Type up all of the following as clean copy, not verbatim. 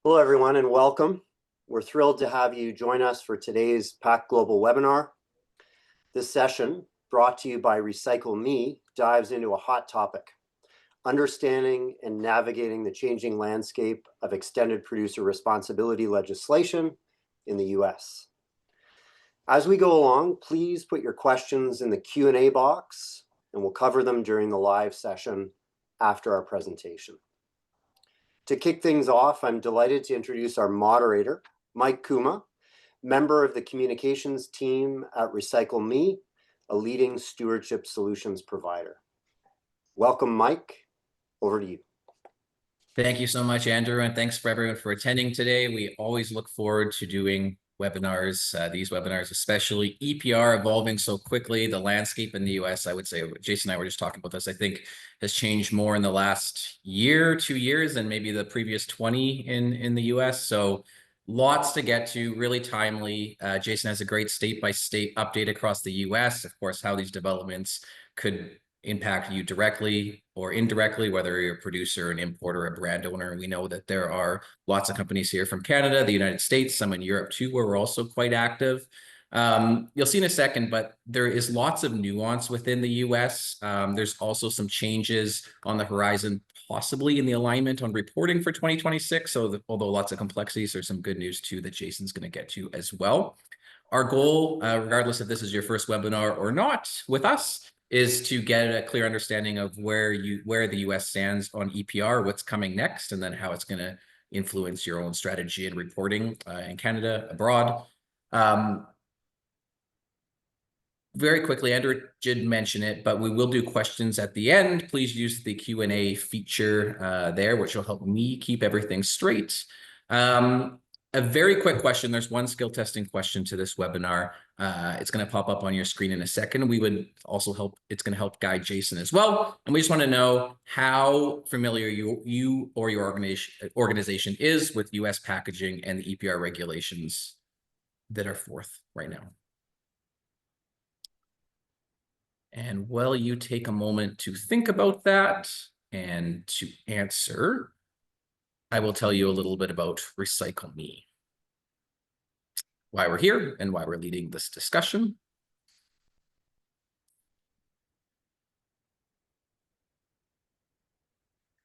Hello, everyone, and welcome. We're thrilled to have you join us for today's PAC Global webinar. This session, brought to you by Recycle Me, dives into a hot topic: understanding and navigating the changing landscape of extended producer responsibility legislation in the US. As we go along, please put your questions in the Q&A box, and we'll cover them during the live session after our presentation. To kick things off, I'm delighted to introduce our moderator, Mike Kuma, member of the communications team at Recycle Me, a leading stewardship solutions provider. Welcome, Mike. Over to you. Thank you so much, Andrew, and thanks for everyone for attending today. We always look forward to doing webinars, these webinars, especially EPR evolving so quickly. The landscape in the US, I would say, Jason and I were just talking about this, I think has changed more in the last year, 2 years, than maybe the previous 20 in the US. So lots to get to, really timely. Jason has a great state-by-state update across the US, of course, how these developments could impact you directly or indirectly, whether you're a producer, an importer, a brand owner. We know that there are lots of companies here from Canada, the United States, some in Europe too, where we're also quite active. You'll see in a second, but there is lots of nuance within the US. There's also some changes on the horizon, possibly in the alignment on reporting for 2026. So although lots of complexities, there's some good news too that Jason's going to get to as well. Our goal, regardless if this is your first webinar or not with us, is to get a clear understanding of where the US stands on EPR, what's coming next, and then how it's going to influence your own strategy and reporting in Canada, abroad. Very quickly, Andrew did mention it, but we will do questions at the end. Please use the Q&A feature there, which will help me keep everything straight. A very quick question. There's one skill testing question to this webinar. It's going to pop up on your screen in a second. We would also it's going to help guide Jason as well. And we just want to know how familiar you or your organization is with US packaging and the EPR regulations that are forth right now. And while you take a moment to think about that and to answer, I will tell you a little bit about Recycle Me, why we're here and why we're leading this discussion.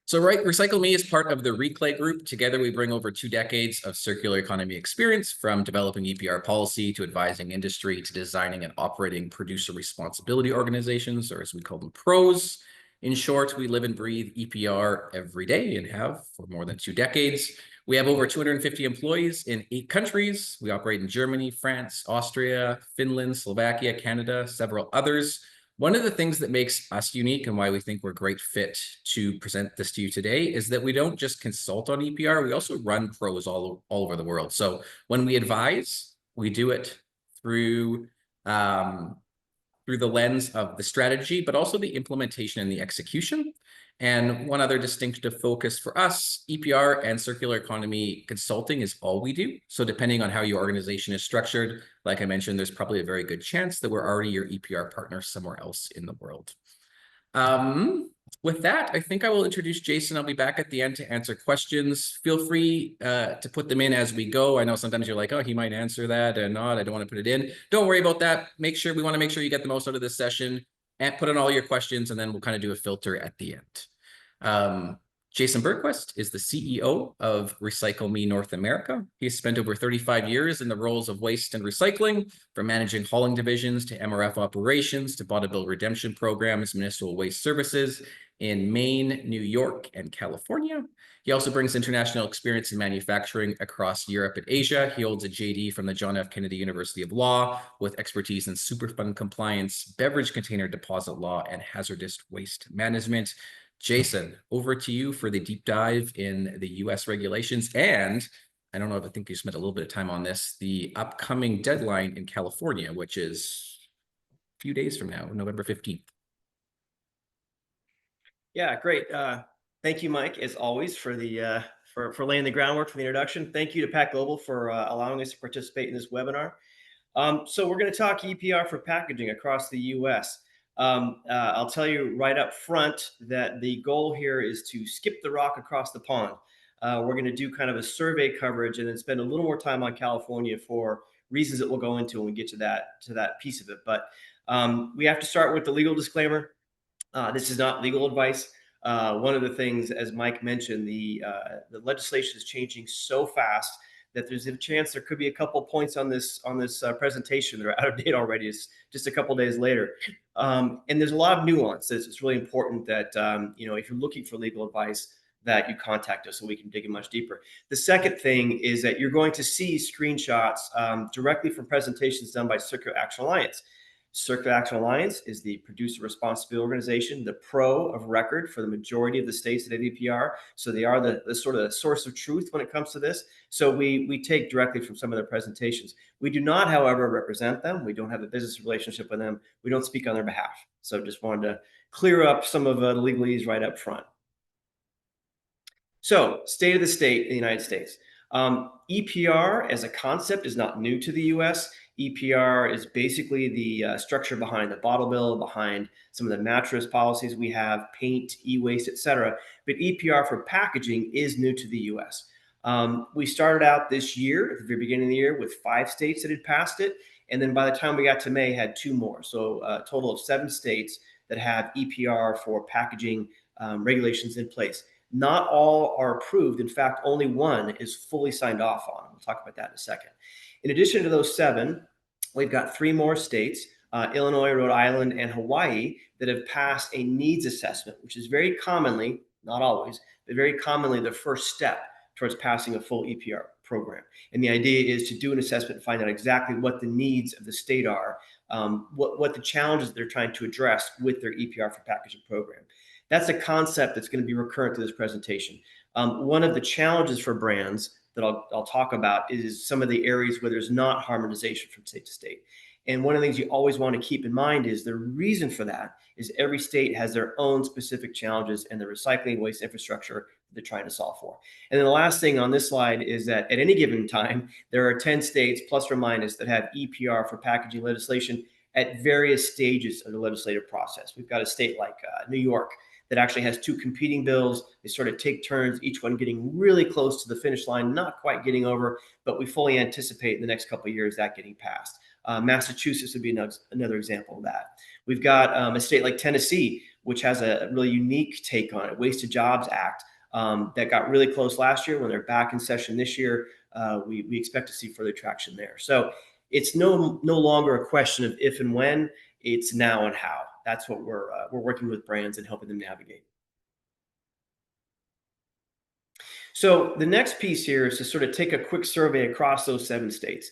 So Recycle Me is part of the Reclay Group. Together, we bring over 2 decades of circular economy experience, from developing EPR policy to advising industry to designing and operating producer responsibility organizations, or as we call them, pros. In short, we live and breathe EPR every day and have for more than 2 decades. We have over 250 employees in 8 countries. We operate in Germany, France, Austria, Finland, Slovakia, Canada, several others. One of the things that makes us unique and why we think we're a great fit to present this to you today is that we don't just consult on EPR, we also run pros all over the world. So when we advise, we do it through the lens of the strategy, but also the implementation and the execution. And one other distinctive focus for us, EPR and circular economy consulting is all we do. So depending on how your organization is structured, like I mentioned, there's probably a very good chance that we're already your EPR partner somewhere else in the world. With that, I think I will introduce Jason. I'll be back at the end to answer questions. Feel free to put them in as we go. I know sometimes you're like, oh, he might answer that and not. I don't want to put it in. Don't worry about that. We want to make sure you get the most out of this session and put in all your questions, and then we'll kind of do a filter at the end. Jason Bergquist is the CEO of Recycle Me North America. He's spent over 35 years in the roles of waste and recycling, from managing hauling divisions to MRF operations to bottle bill redemption programs, municipal waste services in Maine, New York, and California. He also brings international experience in manufacturing across Europe and Asia. He holds a JD from the John F. Kennedy University of Law with expertise in Superfund compliance, beverage container deposit law, and hazardous waste management. Jason, over to you for the deep dive in the US regulations. And I don't know if I think you spent a little bit of time on this, the upcoming deadline in California, which is a few days from now, November 15th. Yeah, great. Thank you, Mike, as always, for the for laying the groundwork for the introduction. Thank you to PAC Global for allowing us to participate in this webinar. So we're going to talk EPR for packaging across the U.S. I'll tell you right up front that the goal here is to skip the rock across the pond. we're going to do kind of a survey coverage and then spend a little more time on California for reasons that we'll go into when we get to that piece of it. But we have to start with the legal disclaimer. This is not legal advice. One of the things, as Mike mentioned, the legislation is changing so fast that there's a chance there could be a couple points on this presentation that are out of date already. It's just a couple days later, and there's a lot of nuances. It's really important that if you're looking for legal advice, that you contact us so we can dig in much deeper. The second thing is that you're going to see screenshots directly from presentations done by Circular Action Alliance. Circular Action Alliance is the producer responsibility organization, the pro of record for the majority of the states that have EPR. So they are the sort of source of truth when it comes to this. So we take directly from some of their presentations. We do not, however, represent them. We don't have a business relationship with them. We don't speak on their behalf. So just wanted to clear up some of the legalese right up front. So, state of the state in the United States. EPR as a concept is not new to the US. EPR is basically the structure behind the bottle bill, behind some of the mattress policies we have, paint, e-waste, etc. But EPR for packaging is new to the US. We started out this year, at the very beginning of the year, with 5 states that had passed it. And then by the time we got to May, had 2 more. So a total of 7 states that have EPR for packaging regulations in place. Not all are approved. In fact, only 1 is fully signed off on. We'll talk about that in a second. In addition to those 7, we've got 3 more states, Illinois, Rhode Island, and Hawaii, that have passed a needs assessment, which is very commonly, not always, but very commonly the first step towards passing a full EPR program. And the idea is to do an assessment and find out exactly what the needs of the state are, what the challenges they're trying to address with their EPR for packaging program. That's a concept that's going to be recurrent to this presentation. One of the challenges for brands that I'll talk about is some of the areas where there's not harmonization from state to state. And one of the things you always want to keep in mind is the reason for that is every state has their own specific challenges and the recycling waste infrastructure they're trying to solve for. And then the last thing on this slide is that at any given time, there are 10 states plus or minus that have EPR for packaging legislation at various stages of the legislative process. We've got a state like New York that actually has 2 competing bills. They sort of take turns, each one getting really close to the finish line, not quite getting over, but we fully anticipate in the next couple of years that getting passed. Massachusetts would be another example of that. We've got a state like Tennessee, which has a really unique take on it, Waste to Jobs Act, that got really close last year. When they're back in session this year, we expect to see further traction there. So it's no longer a question of if and when, it's now and how. That's what we're working with brands and helping them navigate. So the next piece here is to sort of take a quick survey across those 7 states.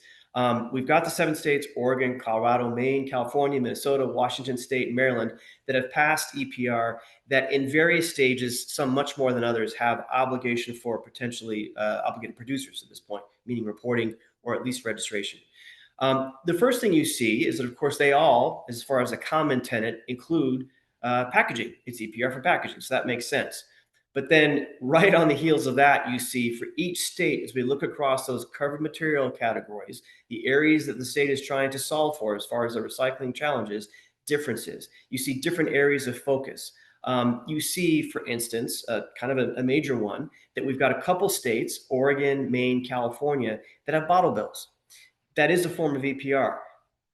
We've got the 7 states, Oregon, Colorado, Maine, California, Minnesota, Washington State, and Maryland, that have passed EPR, that in various stages, some much more than others, have obligation for potentially obligated producers at this point, meaning reporting or at least registration. The first thing you see is that, of course, they all, as far as a common tenet, include packaging. It's EPR for packaging, so that makes sense. But then right on the heels of that, you see for each state, as we look across those covered material categories, the areas that the state is trying to solve for as far as the recycling challenges, differences. You see different areas of focus. You see, for instance, kind of a major one, that we've got a couple states, Oregon, Maine, California, that have bottle bills. That is a form of EPR.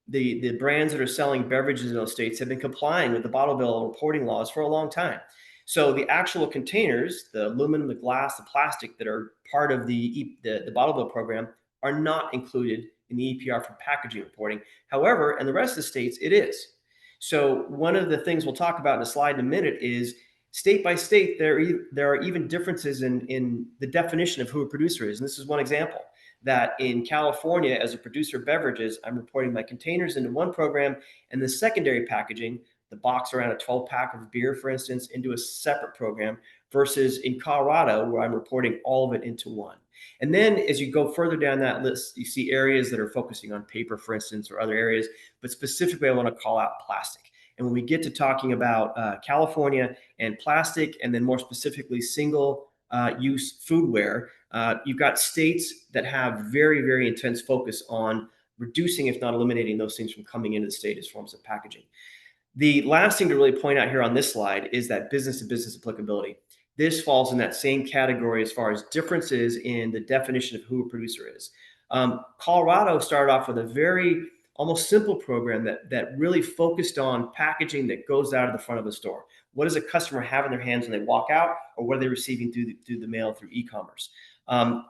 The brands that are selling beverages in those states have been complying with the bottle bill reporting laws for a long time. So the actual containers, the aluminum, the glass, the plastic that are part of the bottle bill program are not included in the EPR for packaging reporting. However, in the rest of the states, it is. So one of the things we'll talk about in a slide in a minute is state by state, there are even differences in the definition of who a producer is. And this is one example. That in California, as a producer of beverages, I'm reporting my containers into one program, and the secondary packaging, the box around a 12-pack of beer, for instance, into a separate program, versus in Colorado, where I'm reporting all of it into one. And then as you go further down that list, you see areas that are focusing on paper, for instance, or other areas, but specifically I want to call out plastic. And when we get to talking about California and plastic, and then more specifically single use foodware, you've got states that have very, very intense focus on reducing, if not eliminating, those things from coming into the state as forms of packaging. The last thing to really point out here on this slide is that business to business applicability. this falls in that same category as far as differences in the definition of who a producer is. Colorado started off with a very almost simple program that really focused on packaging that goes out of the front of the store. What does a customer have in their hands when they walk out, or what are they receiving through the mail, through e-commerce?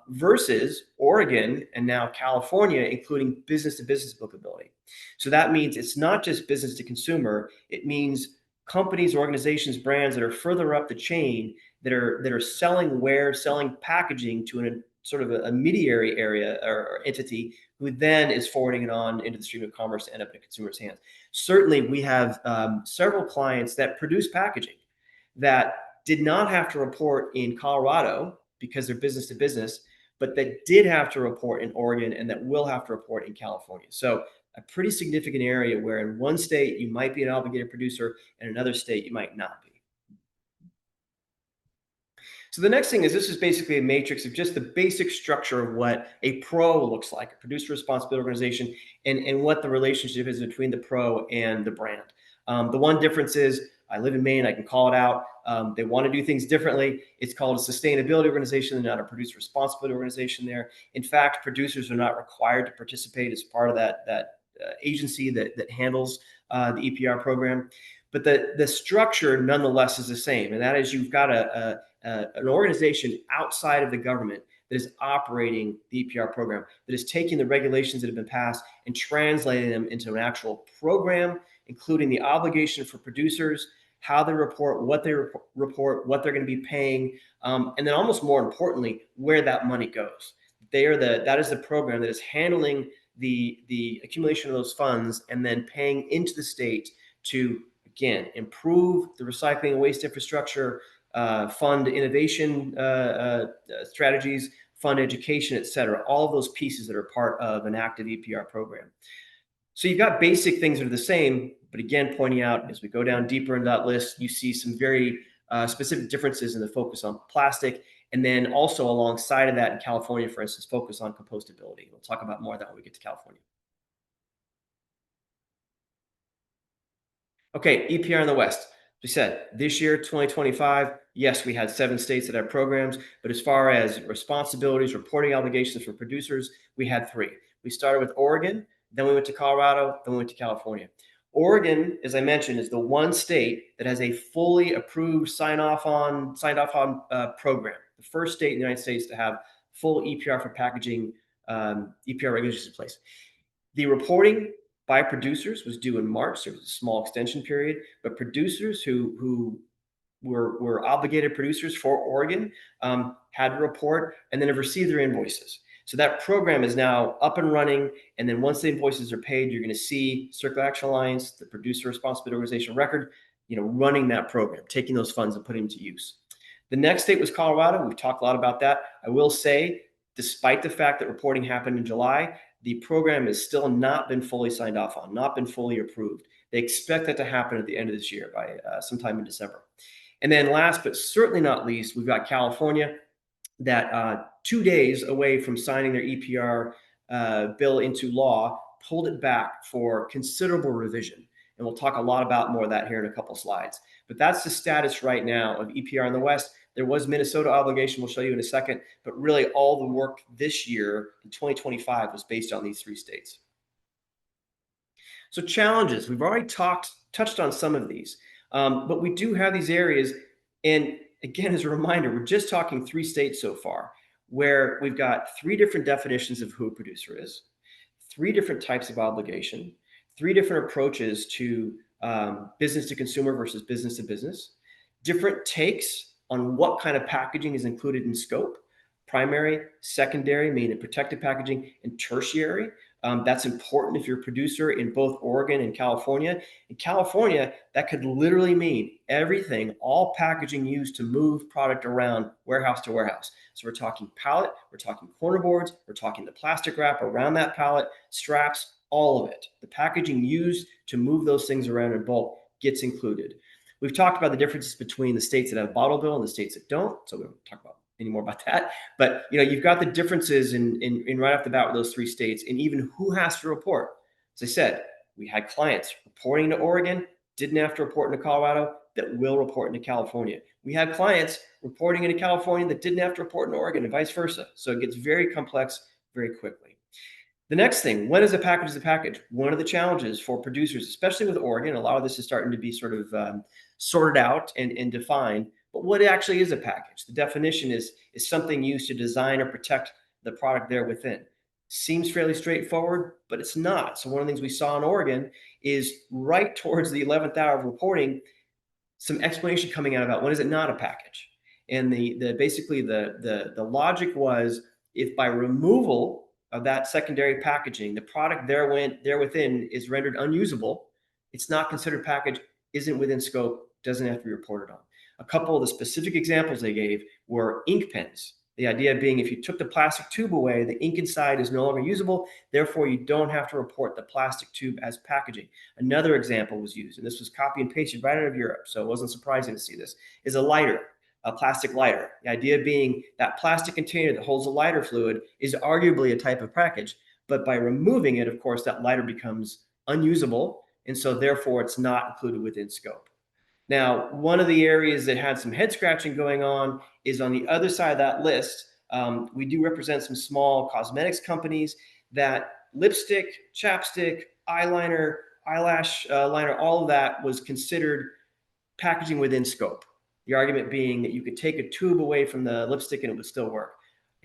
Versus Oregon and now California, including business-to-business bookability. So that means it's not just business to consumer. It means companies, organizations, brands that are further up the chain that are selling packaging to an sort of a mediary area or entity who then is forwarding it on into the stream of commerce to end up in a consumer's hands. Certainly, we have several clients that produce packaging that did not have to report in Colorado because they're business to business, but that did have to report in Oregon and that will have to report in California. So a pretty significant area where in one state you might be an obligated producer and another state you might not be. So the next thing is, this is basically a matrix of just the basic structure of what a pro looks like, a producer responsibility organization, and what the relationship is between the pro and the brand. The one difference is, I live in Maine, I can call it out. They want to do things differently. It's called a sustainability organization, not a producer responsibility organization there. In fact, producers are not required to participate as part of that agency that handles the EPR program. But the structure nonetheless is the same. And that is, you've got an organization outside of the government that is operating the EPR program, that is taking the regulations that have been passed and translating them into an actual program, including the obligation for producers, how they report, what they report, what they're going to be paying, and then almost more importantly, where that money goes. That is the program that is handling the accumulation of those funds and then paying into the state to, again, improve the recycling and waste infrastructure, fund innovation strategies, fund education, et cetera. All of those pieces that are part of an active EPR program. So you've got basic things that are the same, but again, pointing out as we go down deeper into that list, you see some very specific differences in the focus on plastic. And then also alongside of that in California, for instance, focus on compostability. We'll talk about more of that when we get to California. Okay, EPR in the West. We said this year, 2025, yes, we had 7 states that have programs, but as far as responsibilities, reporting obligations for producers, we had 3. We started with Oregon, then we went to Colorado, then we went to California. Oregon, as I mentioned, is the one state that has a fully approved signed off on program. The first state in the United States to have full EPR for packaging, EPR regulations in place. The reporting by producers was due in March. There was a small extension period, but producers who were obligated producers for Oregon had to report and then have received their invoices. So that program is now up and running. And then once the invoices are paid, you're going to see Circular Action Alliance, the Producer Responsibility Organization record, running that program, taking those funds and putting them to use. The next state was Colorado. We've talked a lot about that. I will say, despite the fact that reporting happened in July, the program has still not been fully signed off on, not been fully approved. They expect that to happen at the end of this year, by sometime in December. And then last, but certainly not least, we've got California, that 2 days away from signing their EPR bill into law, pulled it back for considerable revision. And we'll talk a lot about more of that here in a couple slides. But that's the status right now of EPR in the West. There was Minnesota obligation, we'll show you in a second, but really all the work this year in 2025 was based on these 3 states. So challenges, we've already touched on some of these, but we do have these areas. And again, as a reminder, we're just talking 3 states so far, where we've got 3 different definitions of who a producer is, 3 different types of obligation, 3 different approaches to business to consumer versus business to business, different takes on what kind of packaging is included in scope, primary, secondary, meaning protected packaging, and tertiary. That's important if you're a producer in both Oregon and California. In California, that could literally mean everything, all packaging used to move product around warehouse to warehouse. So we're talking pallet, we're talking corner boards, we're talking the plastic wrap around that pallet, straps, all of it. The packaging used to move those things around in bulk gets included. We've talked about the differences between the states that have bottle bill and the states that don't, so we won't talk about any more about that. But you've got the differences in right off the bat with those 3 states, and even who has to report. As I said, we had clients reporting to Oregon, didn't have to report into Colorado, that will report into California. We have clients reporting into California that didn't have to report in Oregon and vice versa. So it gets very complex very quickly. The next thing, when is a package a package? One of the challenges for producers, especially with Oregon, a lot of this is starting to be sort of sorted out and defined. But what actually is a package? The definition is something used to design or protect the product there within. Seems fairly straightforward, but it's not. So one of the things we saw in Oregon is right towards the 11th hour of reporting, some explanation coming out about when is it not a package. And basically the logic was, if by removal of that secondary packaging, the product there within is rendered unusable, it's not considered package, isn't within scope, doesn't have to be reported on. A couple of the specific examples they gave were ink pens. The idea being, if you took the plastic tube away, the ink inside is no longer usable, therefore you don't have to report the plastic tube as packaging. Another example was used, and this was copy and pasted right out of Europe, so it wasn't surprising to see this, is a lighter. A plastic lighter. The idea being that plastic container that holds the lighter fluid is arguably a type of package, but by removing it, of course, that lighter becomes unusable, and so therefore it's not included within scope. Now, one of the areas that had some head scratching going on is on the other side of that list. We do represent some small cosmetics companies that lipstick, chapstick, eyeliner, eyelash liner, all of that was considered packaging within scope. The argument being that you could take a tube away from the lipstick and it would still work.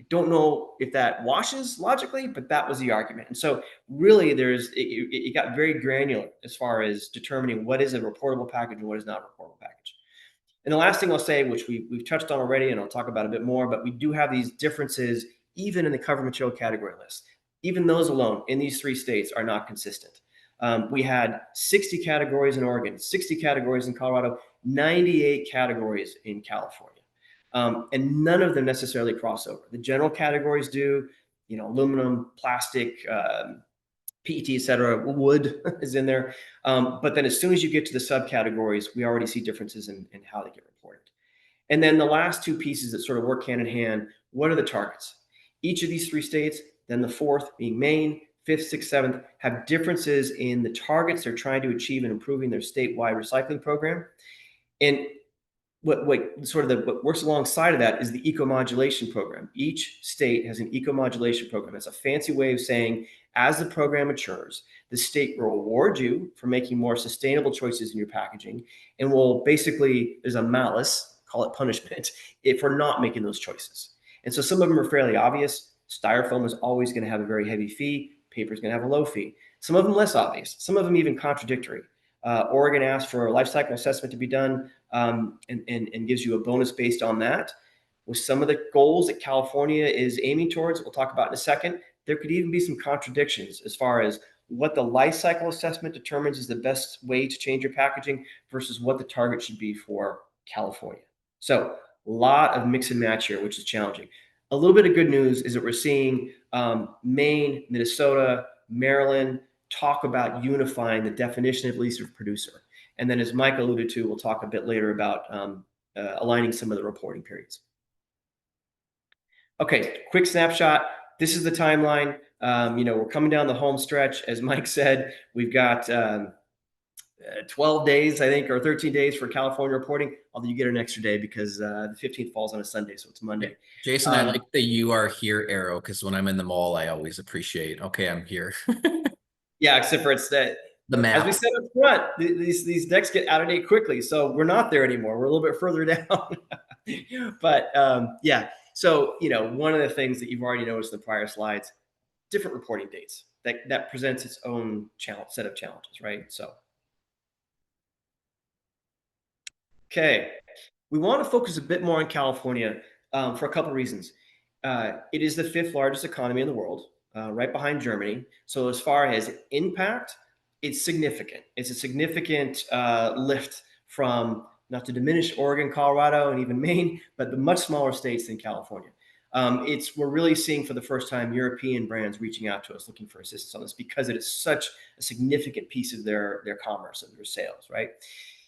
I don't know if that washes logically, but that was the argument. And so really it got very granular as far as determining what is a reportable package and what is not a reportable package. And the last thing I'll say, which we've touched on already, and I'll talk about a bit more, but we do have these differences even in the covered material category list. Even those alone in these 3 states are not consistent. We had 60 categories in Oregon, 60 categories in Colorado, 98 categories in California. And none of them necessarily cross over. The general categories do, aluminum, plastic, PET, et cetera, wood is in there. But then as soon as you get to the subcategories, we already see differences in how they get reported. And then the last 2 pieces that sort of work hand in hand, what are the targets? Each of these 3 states, then the 4th being Maine, 5th, 6th, 7th, have differences in the targets they're trying to achieve in improving their statewide recycling program. And what works alongside of that is the eco-modulation program. Each state has an eco-modulation program. It's a fancy way of saying, as the program matures, the state will reward you for making more sustainable choices in your packaging, and will basically, there's a malus, call it punishment, for not making those choices. And so some of them are fairly obvious. Styrofoam is always going to have a very heavy fee. Paper is going to have a low fee. Some of them less obvious. Some of them even contradictory. Oregon asked for a life cycle assessment to be done and gives you a bonus based on that. With some of the goals that California is aiming towards, we'll talk about in a second, there could even be some contradictions as far as what the life cycle assessment determines is the best way to change your packaging versus what the target should be for California. So a lot of mix and match here, which is challenging. A little bit of good news is that we're seeing Maine, Minnesota, Maryland talk about unifying the definition of least producer. And then as Mike alluded to, we'll talk a bit later about aligning some of the reporting periods. Okay, quick snapshot. This is the timeline. We're coming down the home stretch. As Mike said, we've got 12 days, I think, or 13 days for California reporting, although you get an extra day because the 15th falls on a Sunday, so it's Monday. Jason, I like the "you are here" arrow, because when I'm in the mall, I always appreciate, okay, I'm here. Yeah, except for it's that the map. As we said up front, these decks get out of date quickly, so we're not there anymore. We're a little bit further down. But yeah, so one of the things that you've already noticed in the prior slides, different reporting dates that presents its own set of challenges, right? So okay, we want to focus a bit more on California for a couple of reasons. It is the 5th largest economy in the world, right behind Germany. So as far as impact, it's significant. It's a significant lift from, not to diminish Oregon, Colorado, and even Maine, but the much smaller states than California. We're really seeing for the first time European brands reaching out to us looking for assistance on this because it is such a significant piece of their commerce and their sales, right?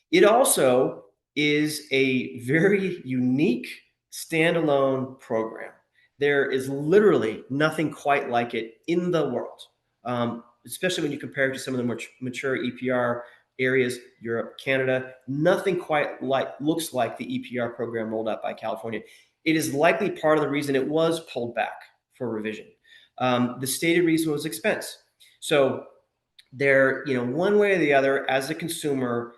It also is a very unique standalone program. There is literally nothing quite like it in the world, especially when you compare it to some of the more mature EPR areas, Europe, Canada. Nothing quite looks like the EPR program rolled out by California. It is likely part of the reason it was pulled back for revision. The stated reason was expense. So there, one way or the other, as a consumer,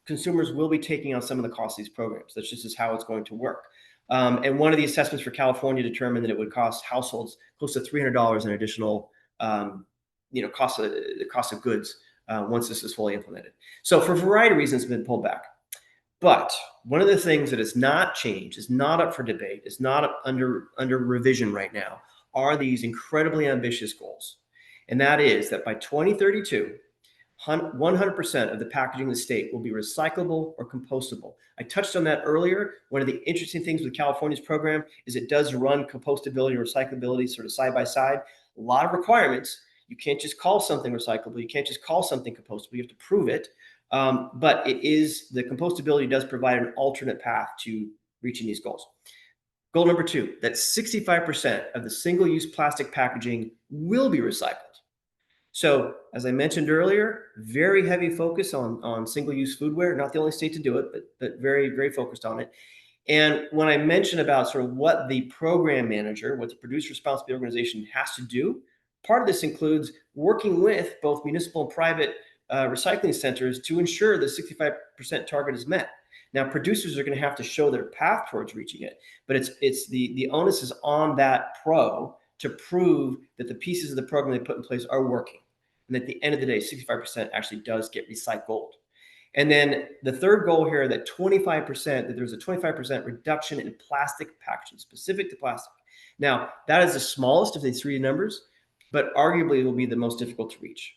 consumers will be taking on some of the cost of these programs. That's just how it's going to work. And one of the assessments for California determined that it would cost households close to $300 in additional, cost of goods once this is fully implemented. So for a variety of reasons, it's been pulled back. But one of the things that has not changed, is not up for debate, is not under revision right now, are these incredibly ambitious goals. And that is that by 2032, 100% of the packaging in the state will be recyclable or compostable. I touched on that earlier. One of the interesting things with California's program is it does run compostability and recyclability sort of side by side. A lot of requirements. You can't just call something recyclable. You can't just call something compostable. You have to prove it. But the compostability does provide an alternate path to reaching these goals. Goal number 2, that 65% of the single-use plastic packaging will be recycled. So as I mentioned earlier, very heavy focus on single-use foodware, not the only state to do it, but very, very focused on it. And when I mentioned about sort of what the program manager, what the producer responsibility organization has to do, part of this includes working with both municipal and private recycling centers to ensure the 65% target is met. Now, producers are going to have to show their path towards reaching it, but it's the onus is on that pro to prove that the pieces of the program they put in place are working. And at the end of the day, 65% actually does get recycled. And then the third goal here, that 25%, that there's a 25% reduction in plastic packaging, specific to plastic. Now, that is the smallest of the 3 numbers, but arguably it will be the most difficult to reach.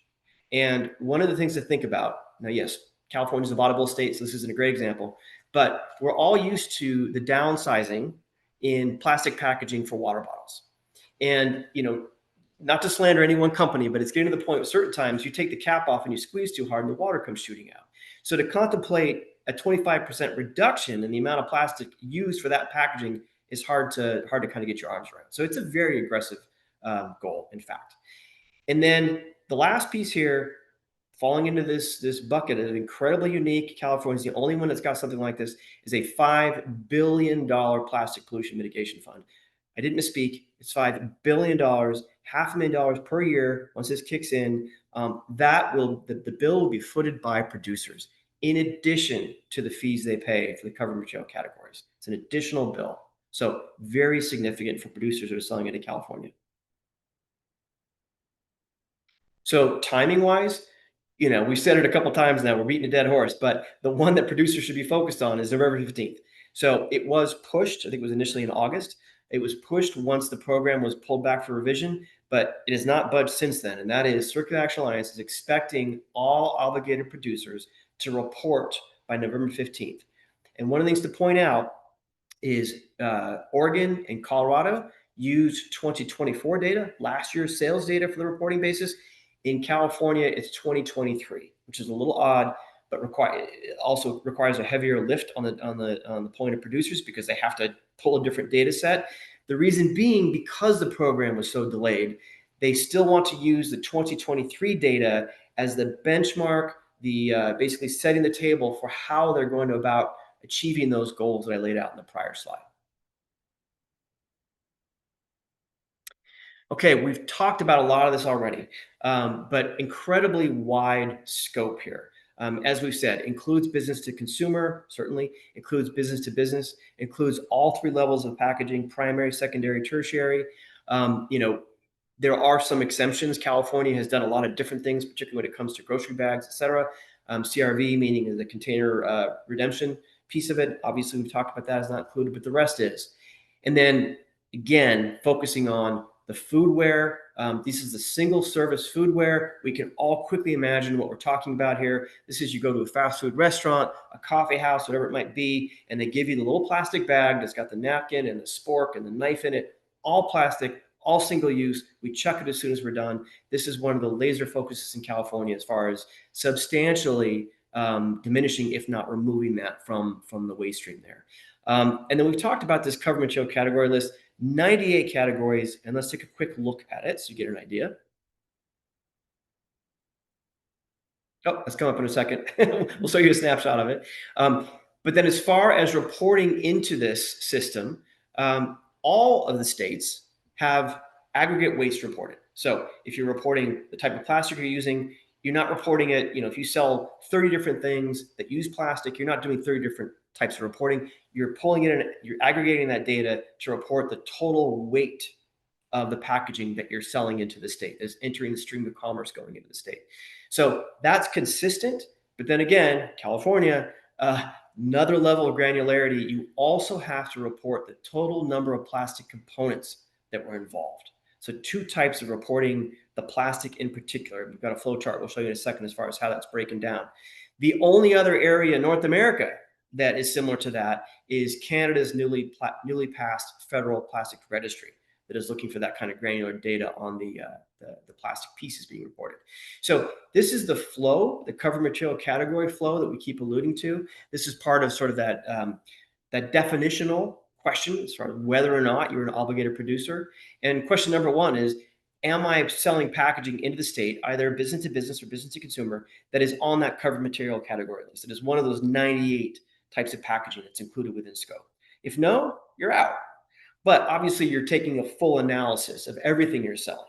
And one of the things to think about, now, yes, California is a laudable state, so this isn't a great example, but we're all used to the downsizing in plastic packaging for water bottles. And, not to slander any one company, but it's getting to the point where certain times you take the cap off and you squeeze too hard and the water comes shooting out. So to contemplate a 25% reduction in the amount of plastic used for that packaging is hard to kind of get your arms around. So it's a very aggressive goal, in fact. And then the last piece here, falling into this bucket, is incredibly unique. California is the only one that's got something like this, is a $5 billion plastic pollution mitigation fund. I didn't misspeak. It's $5 billion, $500,000 per year. Once this kicks in, the bill will be footed by producers in addition to the fees they pay for the covered material categories. It's an additional bill. So very significant for producers that are selling into California. So timing wise, we've said it a couple times now, we're beating a dead horse, but the one that producers should be focused on is November 15th. So it was pushed, I think it was initially in August. It was pushed once the program was pulled back for revision, but it has not budged since then. And that is Circular Action Alliance is expecting all obligated producers to report by November 15th. And one of the things to point out is Oregon and Colorado used 2024 data, last year's sales data for the reporting basis. In California, it's 2023, which is a little odd, but it also requires a heavier lift on the point of producers because they have to pull a different data set. The reason being, because the program was so delayed, they still want to use the 2023 data as the benchmark, basically setting the table for how they're going to about achieving those goals that I laid out in the prior slide. Okay, we've talked about a lot of this already, but incredibly wide scope here. As we've said, includes business to consumer, certainly, includes business to business, includes all 3 levels of packaging, primary, secondary, tertiary. There are some exemptions. California has done a lot of different things, particularly when it comes to grocery bags, et cetera. CRV, meaning the container redemption piece of it. Obviously, we've talked about that is not included, but the rest is. And then, again, focusing on the foodware. This is the single service foodware. We can all quickly imagine what we're talking about here. This is you go to a fast food restaurant, a coffee house, whatever it might be, and they give you the little plastic bag that's got the napkin and the spork and the knife in it, all plastic, all single use. We chuck it as soon as we're done. This is one of the laser focuses in California as far as substantially diminishing, if not removing that from the waste stream there. And then we've talked about this covered material category list. 98 categories, and let's take a quick look at it so you get an idea. Oh, let's come up in a second. We'll show you a snapshot of it. But then as far as reporting into this system, all of the states have aggregate waste reported. So if you're reporting the type of plastic you're using, you're not reporting it. If you sell 30 different things that use plastic, you're not doing 30 different types of reporting. You're pulling it in, you're aggregating that data to report the total weight of the packaging that you're selling into the state, is entering the stream of commerce going into the state. So that's consistent. But then again, California, another level of granularity, you also have to report the total number of plastic components that were involved. So two types of reporting the plastic in particular. We've got a flow chart we'll show you in a second as far as how that's breaking down. The only other area in North America that is similar to that is Canada's newly passed federal plastic registry that is looking for that kind of granular data on the plastic pieces being reported. So this is the flow, the cover material category flow that we keep alluding to. This is part of sort of that definitional question as far as whether or not you're an obligated producer. And question number one is, am I selling packaging into the state, either business to business or business to consumer, that is on that cover material category list? It is one of those 98 types of packaging that's included within scope. If no, you're out. But obviously, you're taking a full analysis of everything you're selling.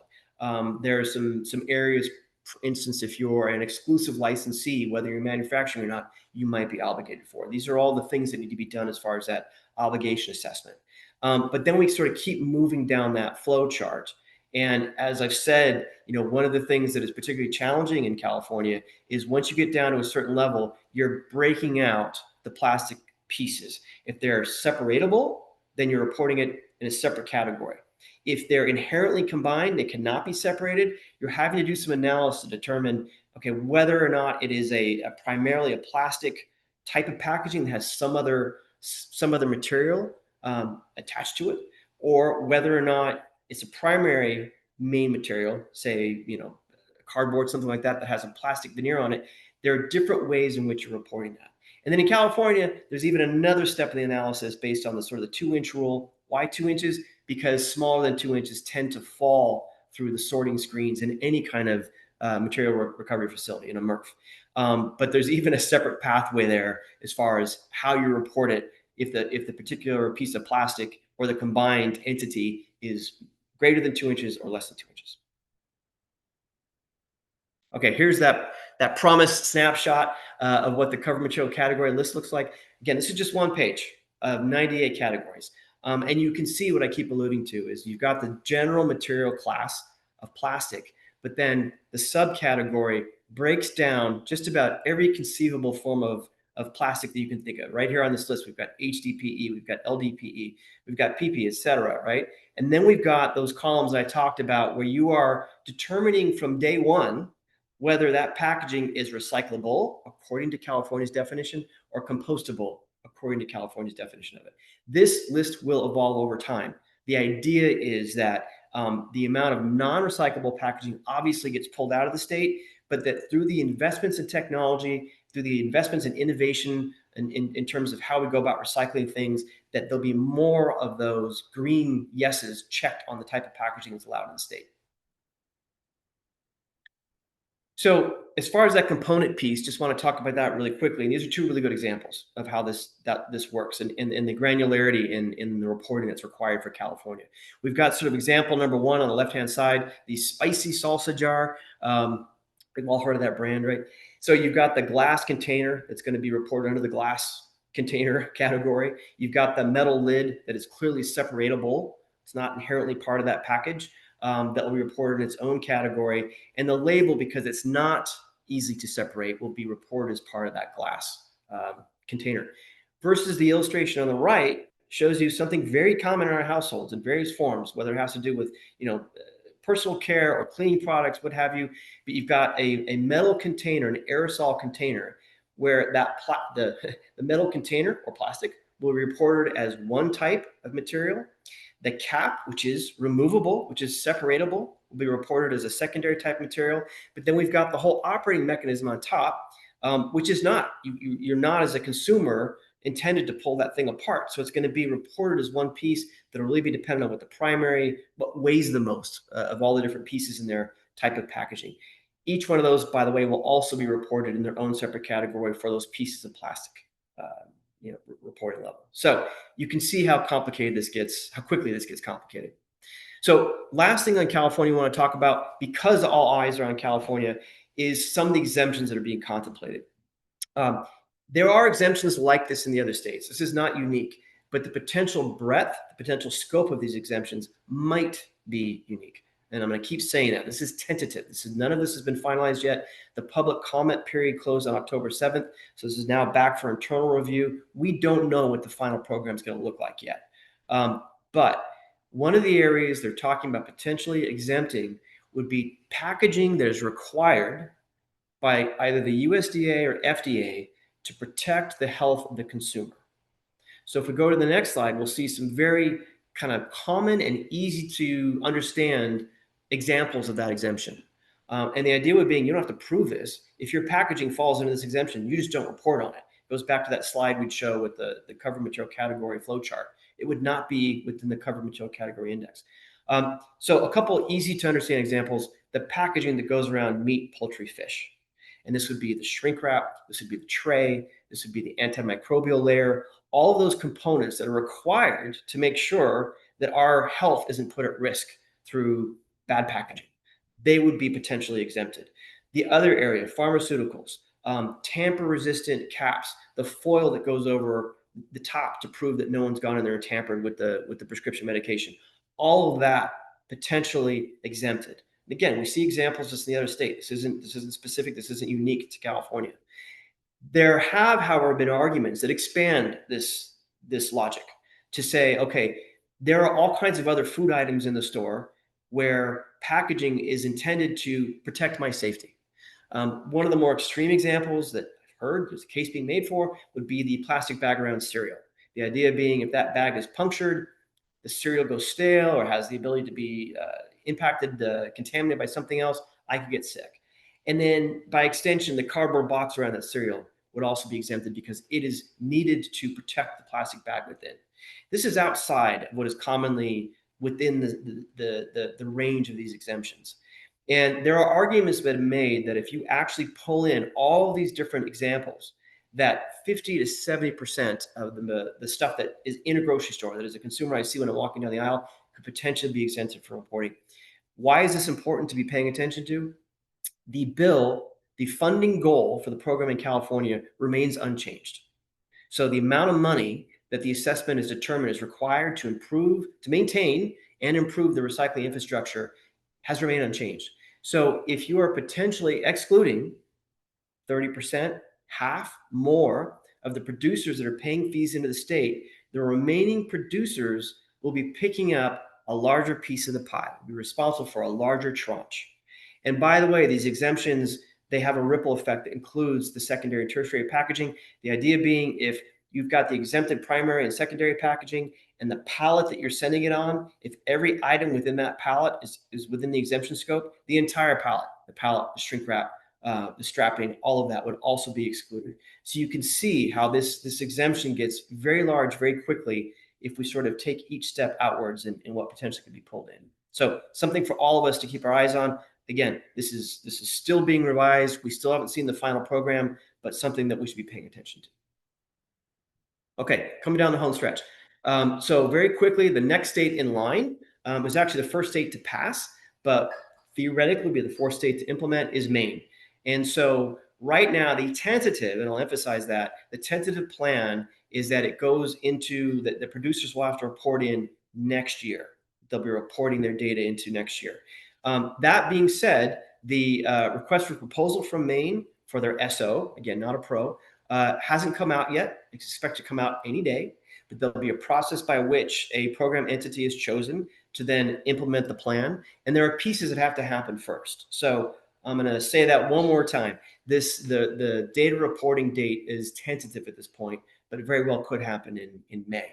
There are some areas, for instance, if you're an exclusive licensee, whether you're manufacturing or not, you might be obligated for. These are all the things that need to be done as far as that obligation assessment. But then we sort of keep moving down that flow chart. And as I've said, one of the things that is particularly challenging in California is once you get down to a certain level, you're breaking out the plastic pieces. If they're separatable, then you're reporting it in a separate category. If they're inherently combined, they cannot be separated. You're having to do some analysis to determine, okay, whether or not it is primarily a plastic type of packaging that has some other material attached to it, or whether or not it's a primary main material, say, cardboard, something like that has a plastic veneer on it. There are different ways in which you're reporting that. And then in California, there's even another step in the analysis based on the sort of the 2-inch rule. Why 2 inches? Because smaller than 2 inches tend to fall through the sorting screens in any kind of material recovery facility in a MRF. But there's even a separate pathway there as far as how you report it if the particular piece of plastic or the combined entity is greater than 2 inches or less than 2 inches. Okay, here's that promised snapshot of what the cover material category list looks like. Again, this is just one page of 98 categories. And you can see what I keep alluding to is you've got the general material class of plastic, but then the subcategory breaks down just about every conceivable form of plastic that you can think of. Right here on this list, we've got HDPE, we've got LDPE, we've got PP, et cetera, right? And then we've got those columns I talked about where you are determining from day one whether that packaging is recyclable according to California's definition or compostable according to California's definition of it. This list will evolve over time. The idea is that the amount of non-recyclable packaging obviously gets pulled out of the state, but that through the investments in technology, through the investments in innovation, in terms of how we go about recycling things, that there'll be more of those green yeses checked on the type of packaging that's allowed in the state. So as far as that component piece, just want to talk about that really quickly. And these are two really good examples of how this works and the granularity in the reporting that's required for California. We've got sort of example number one on the left-hand side, the spicy salsa jar. We've all heard of that brand, right? So you've got the glass container that's going to be reported under the glass container category. You've got the metal lid that is clearly separatable. It's not inherently part of that package. That will be reported in its own category. And the label, because it's not easy to separate, will be reported as part of that glass container. Versus the illustration on the right shows you something very common in our households in various forms, whether it has to do with, personal care or cleaning products, what have you. But you've got a metal container, an aerosol container, where the metal container or plastic will be reported as one type of material. The cap, which is removable, which is separatable, will be reported as a secondary type material. But then we've got the whole operating mechanism on top, which is not, you're not as a consumer intended to pull that thing apart. So it's going to be reported as one piece that will really be dependent on what weighs the most of all the different pieces in their type of packaging. Each one of those, by the way, will also be reported in their own separate category for those pieces of plastic, reporting level. So you can see how complicated this gets, how quickly this gets complicated. So last thing on California we want to talk about, because all eyes are on California, is some of the exemptions that are being contemplated. There are exemptions like this in the other states. This is not unique, but the potential breadth, the potential scope of these exemptions might be unique. And I'm going to keep saying that. This is tentative. None of this has been finalized yet. The public comment period closed on October 7th. So this is now back for internal review. We don't know what the final program is going to look like yet. But one of the areas they're talking about potentially exempting would be packaging that is required by either the USDA or FDA to protect the health of the consumer. So if we go to the next slide, we'll see some very kind of common and easy to understand examples of that exemption. And the idea would being, you don't have to prove this. If your packaging falls into this exemption, you just don't report on it. It goes back to that slide we'd show with the covered material category flow chart. It would not be within the covered material category index. So a couple easy to understand examples, the packaging that goes around meat, poultry, fish. And this would be the shrink wrap, this would be the tray, this would be the antimicrobial layer, all of those components that are required to make sure that our health isn't put at risk through bad packaging. They would be potentially exempted. The other area, pharmaceuticals, tamper-resistant caps, the foil that goes over the top to prove that no one's gone in there and tampered with the prescription medication. All of that potentially exempted. And again, we see examples just in the other state. This isn't specific. This isn't unique to California. There have, however, been arguments that expand this logic to say, okay, there are all kinds of other food items in the store where packaging is intended to protect my safety. One of the more extreme examples that I've heard, there's a case being made for, would be the plastic bag around cereal. The idea being if that bag is punctured, the cereal goes stale or has the ability to be impacted, contaminated by something else, I could get sick. And then by extension, the cardboard box around that cereal would also be exempted because it is needed to protect the plastic bag within. This is outside of what is commonly within the range of these exemptions. And there are arguments that have been made that if you actually pull in all these different examples, that 50 to 70% of the stuff that is in a grocery store, that as a consumer I see when I'm walking down the aisle, could potentially be exempted from reporting. Why is this important to be paying attention to? The funding goal for the program in California remains unchanged. So the amount of money that the assessment is determined is required to maintain and improve the recycling infrastructure has remained unchanged. So if you are potentially excluding 30%, half more of the producers that are paying fees into the state, the remaining producers will be picking up a larger piece of the pie, be responsible for a larger tranche. And by the way, these exemptions, they have a ripple effect that includes the secondary and tertiary packaging. The idea being if you've got the exempted primary and secondary packaging and the pallet that you're sending it on, if every item within that pallet is within the exemption scope, the entire pallet, the shrink wrap, the strapping, all of that would also be excluded. So you can see how this exemption gets very large very quickly if we sort of take each step outwards in what potentially could be pulled in. So something for all of us to keep our eyes on. Again, this is still being revised. We still haven't seen the final program, but something that we should be paying attention to. Okay, coming down the home stretch. So very quickly, the next state in line was actually the first state to pass, but theoretically would be the fourth state to implement is Maine. And so right now, the tentative, and I'll emphasize that, the tentative plan is that it goes into the producers will have to report in next year. They'll be reporting their data into next year. That being said, the request for proposal from Maine for their SO, again, not a pro, hasn't come out yet. It's expected to come out any day, but there'll be a process by which a program entity is chosen to then implement the plan. And there are pieces that have to happen first. So I'm going to say that one more time. The data reporting date is tentative at this point, but it very well could happen in May.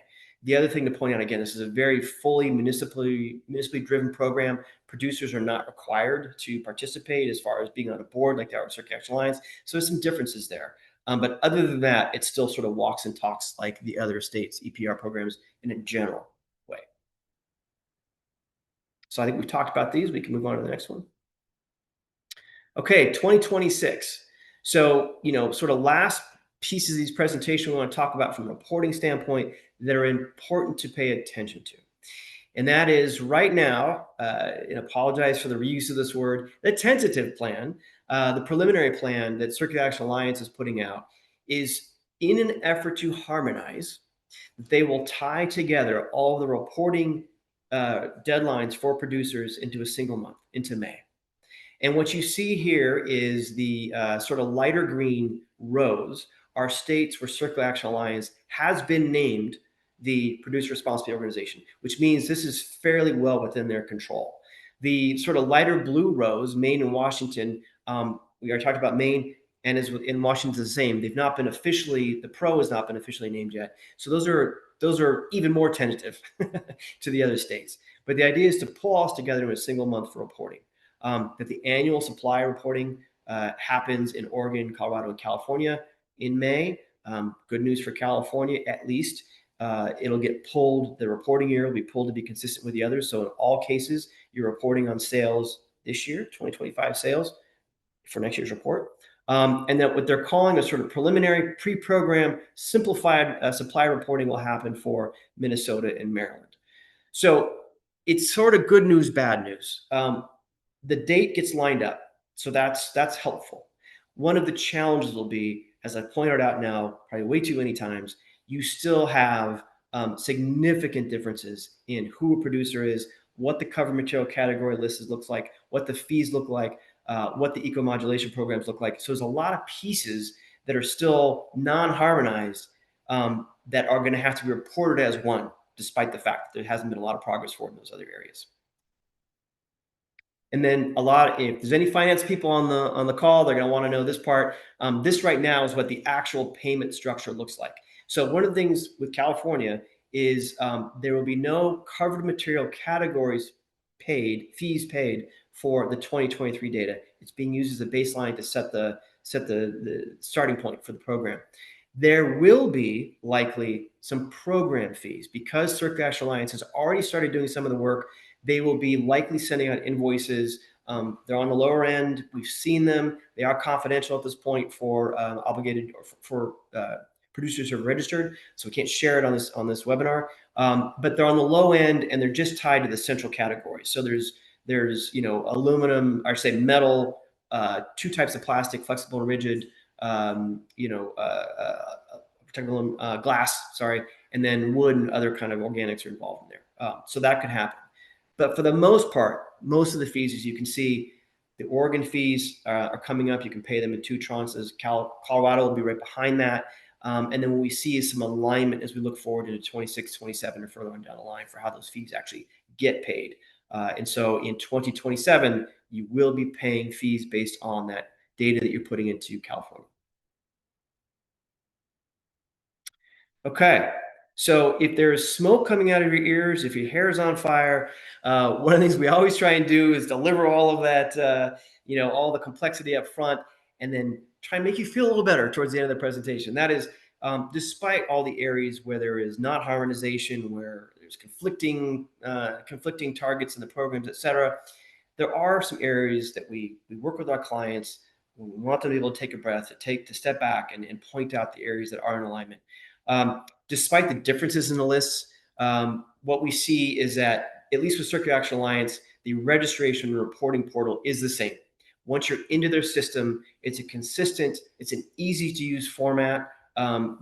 The other thing to point out, again, this is a very fully municipally driven program. Producers are not required to participate as far as being on a board like they are with Circuit Action Alliance. So there's some differences there. But other than that, it still sort of walks and talks like the other states' EPR programs in a general way. So I think we've talked about these. We can move on to the next one. Okay, 2026. So, sort of last pieces of these presentations we want to talk about from a reporting standpoint that are important to pay attention to. And that is right now, and apologize for the reuse of this word, the tentative plan, the preliminary plan that Circular Action Alliance is putting out is in an effort to harmonize. They will tie together all the reporting deadlines for producers into a single month, into May. And what you see here is the sort of lighter green rows are states where Circular Action Alliance has been named the producer responsibility organization, which means this is fairly well within their control. The sort of lighter blue rows, Maine and Washington, we already talked about Maine, and is in Washington the same. They've not been officially, the pro has not been officially named yet. So those are even more tentative to the other states. But the idea is to pull us together in a single month for reporting. That the annual supply reporting happens in Oregon, Colorado, and California in May. Good news for California, at least. It'll get pulled, the reporting year will be pulled to be consistent with the others. So in all cases, you're reporting on sales this year, 2025 sales for next year's report. And that what they're calling a sort of preliminary pre-program simplified supply reporting will happen for Minnesota and Maryland. So it's sort of good news, bad news. The date gets lined up. So that's helpful. One of the challenges will be, as I pointed out now, probably way too many times, you still have significant differences in who a producer is, what the cover material category list looks like, what the fees look like, what the eco-modulation programs look like. So there's a lot of pieces that are still non-harmonized that are going to have to be reported as one, despite the fact that there hasn't been a lot of progress forward in those other areas. And then if there's any finance people on the call, they're going to want to know this part. This right now is what the actual payment structure looks like. So one of the things with California is there will be no covered material categories fees paid for the 2023 data. It's being used as a baseline to set the starting point for the program. There will be likely some program fees because Circular Action Alliance has already started doing some of the work. They will be likely sending out invoices. They're on the lower end. We've seen them. They are confidential at this point for obligated or for producers who are registered, so we can't share it on this webinar. But they're on the low end, and they're just tied to the central category. So there's aluminum, or say metal, two types of plastic, flexible and rigid, glass, sorry, and then wood and other kind of organics are involved in there. So that could happen. But for the most part, most of the fees, as you can see, the Oregon fees are coming up. You can pay them in two tranches. Colorado will be right behind that. And then what we see is some alignment as we look forward into 26, 27, or further on down the line for how those fees actually get paid. And so in 2027, you will be paying fees based on that data that you're putting into California. Okay. So if there's smoke coming out of your ears, if your hair is on fire, one of the things we always try and do is deliver all of that, all the complexity up front, and then try and make you feel a little better towards the end of the presentation. That is, despite all the areas where there is not harmonization, where there's conflicting targets in the programs, et cetera, there are some areas that we work with our clients. We want them to be able to take a breath, to step back and point out the areas that are in alignment. Despite the differences in the lists, what we see is that, at least with Circular Action Alliance, the registration and reporting portal is the same. Once you're into their system, it's an easy to use format.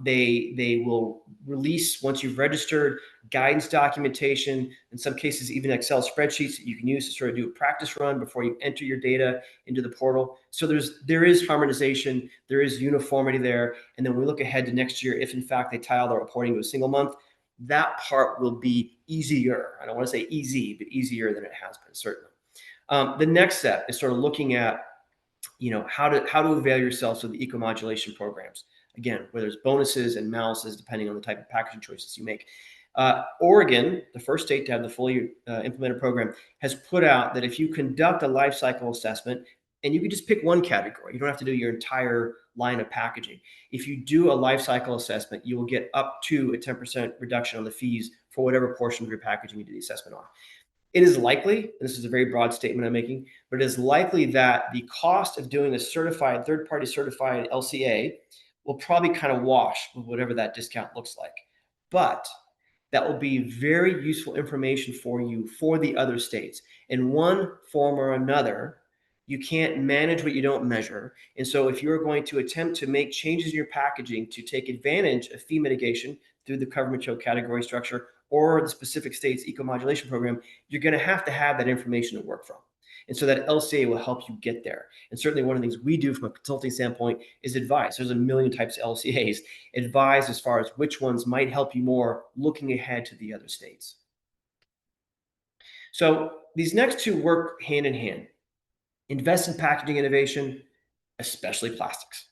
They will release, once you've registered, guidance documentation, in some cases even Excel spreadsheets that you can use to sort of do a practice run before you enter your data into the portal. So there is harmonization, there is uniformity there. And then we look ahead to next year, if in fact they tie all the reporting to a single month, that part will be easier. I don't want to say easy, but easier than it has been, certainly. The next step is sort of looking at, how to avail yourselves of the eco-modulation programs. Again, where there's bonuses and maluses depending on the type of packaging choices you make. Oregon, the first state to have the fully implemented program, has put out that if you conduct a life cycle assessment, and you can just pick one category, you don't have to do your entire line of packaging. If you do a life cycle assessment, you will get up to a 10% reduction on the fees for whatever portion of your packaging you do the assessment on. It is likely, this is a very broad statement I'm making, but it is likely that the cost of doing a certified, third-party certified LCA will probably kind of wash with whatever that discount looks like. But that will be very useful information for you for the other states. In one form or another, you can't manage what you don't measure. And so if you're going to attempt to make changes in your packaging to take advantage of fee mitigation through the government choke category structure or the specific state's eco-modulation program, you're going to have that information to work from. And so that LCA will help you get there. And certainly one of the things we do from a consulting standpoint is advise. There's a million types of LCAs. Advise as far as which ones might help you more looking ahead to the other states. So these next two work hand in hand. Invest in packaging innovation, especially plastics.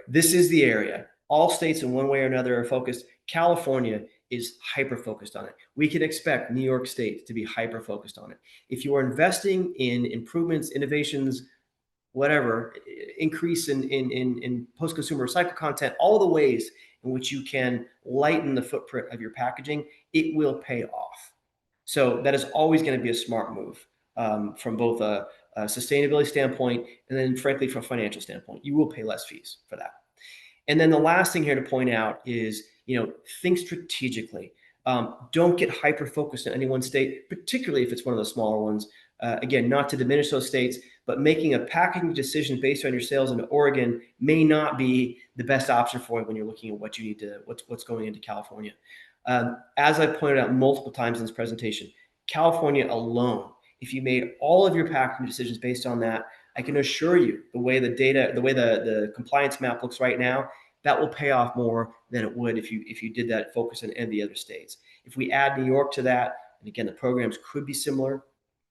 This is the area. All states in one way or another are focused. California is hyper-focused on it. We can expect New York State to be hyper-focused on it. If you are investing in improvements, innovations, whatever, increase in post-consumer recycled content, all the ways in which you can lighten the footprint of your packaging, it will pay off. So that is always going to be a smart move from both a sustainability standpoint and then frankly from a financial standpoint. You will pay less fees for that. And then the last thing here to point out is, think strategically. Don't get hyper-focused in any one state, particularly if it's one of the smaller ones. Again, not to diminish those states, but making a packaging decision based on your sales in Oregon may not be the best option for you when you're looking at what you need to, what's going into California. As I pointed out multiple times in this presentation, California alone, if you made all of your packaging decisions based on that, I can assure you the way the compliance map looks right now, that will pay off more than it would if you did that focus on the other states. If we add New York to that, and again, the programs could be similar,